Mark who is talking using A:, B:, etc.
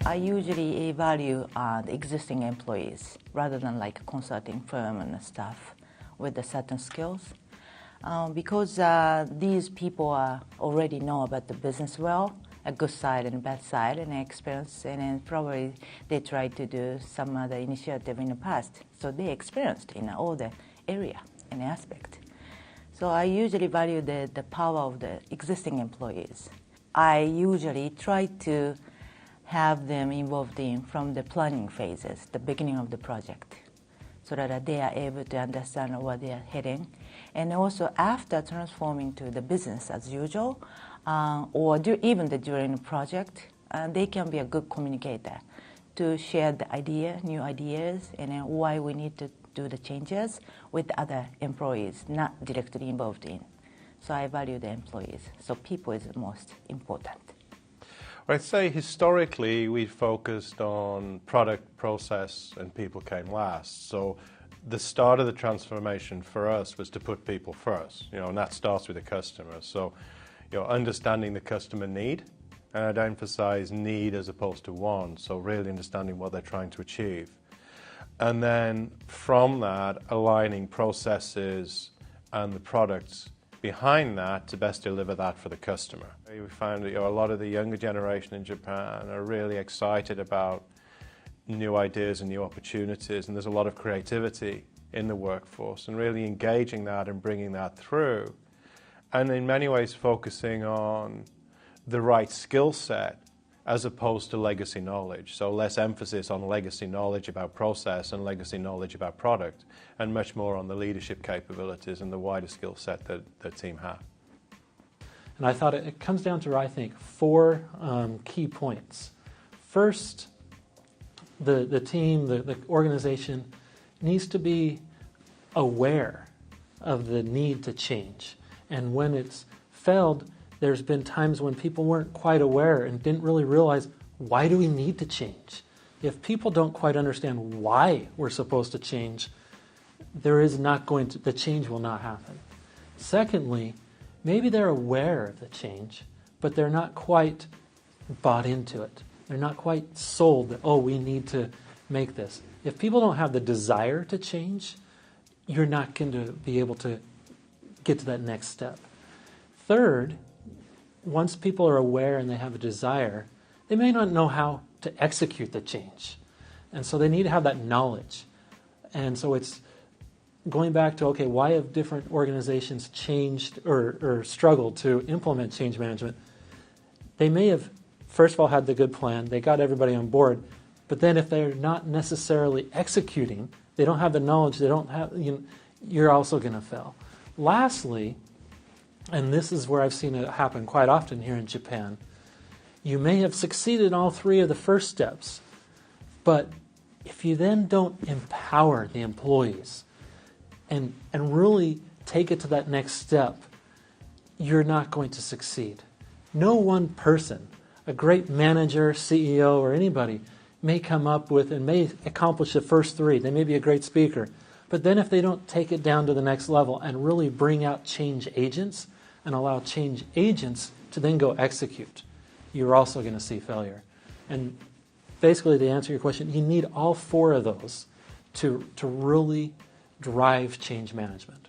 A: I usually value the existing employees rather than like a consulting firm and stuff with the certain skills. Because these people already know about the business well, a good side and a bad side and experience, and then probably they tried to do some other initiative in the past. So they experienced in all the area and aspect. So I usually value the power of the existing employees. I usually try to have them involved in from the planning phases, the beginning of the project, so that they are able to understand where they are heading. And also after transforming to the business as usual, or even during the project, they can be a good communicator to share the idea, new ideas, and then why we need to do the changes with other employees, not directly involved in. So I value the employees. So people is the most important.
B: I'd say historically we focused on product, process, and people came last. So the start of the transformation for us was to put people first, and that starts with the customer. So, understanding the customer need, and I'd emphasize need as opposed to want. So really understanding what they're trying to achieve. And then from that, aligning processes and the products behind that to best deliver that for the customer. We found that a lot of the younger generation in Japan are really excited about new ideas and new opportunities, and there's a lot of creativity in the workforce, and really engaging that and bringing that through, and in many ways focusing on the right skill set as opposed to legacy knowledge. So less emphasis on legacy knowledge about process and legacy knowledge about product, and much more on the leadership capabilities and the wider skill set that the team have.
C: And I thought it comes down to, I think, 4 key points. First, the team, the organization needs to be aware of the need to change. And when it's failed, there's been times when people weren't quite aware and didn't really realize, why do we need to change? If people don't quite understand why we're supposed to change, the change will not happen. Secondly, maybe they're aware of the change, but they're not quite bought into it. They're not quite sold that, we need to make this. If people don't have the desire to change, you're not going to be able to get to that next step. Third, once people are aware and they have a desire, they may not know how to execute the change. And so they need to have that knowledge. And so it's going back to, why have different organizations changed or struggled to implement change management? They may have, first of all, had the good plan, they got everybody on board, but then if they're not necessarily executing, they don't have the knowledge, they don't have, you're also going to fail. Lastly, and this is where I've seen it happen quite often here in Japan, you may have succeeded in all 3 of the first steps, but if you then don't empower the employees and really take it to that next step, you're not going to succeed. No one person, a great manager, CEO, or anybody, may come up with and may accomplish the first 3. They may be a great speaker. But then if they don't take it down to the next level and really bring out change agents and allow change agents to then go execute, you're also going to see failure. And basically, to answer your question, you need all 4 of those to really drive change management.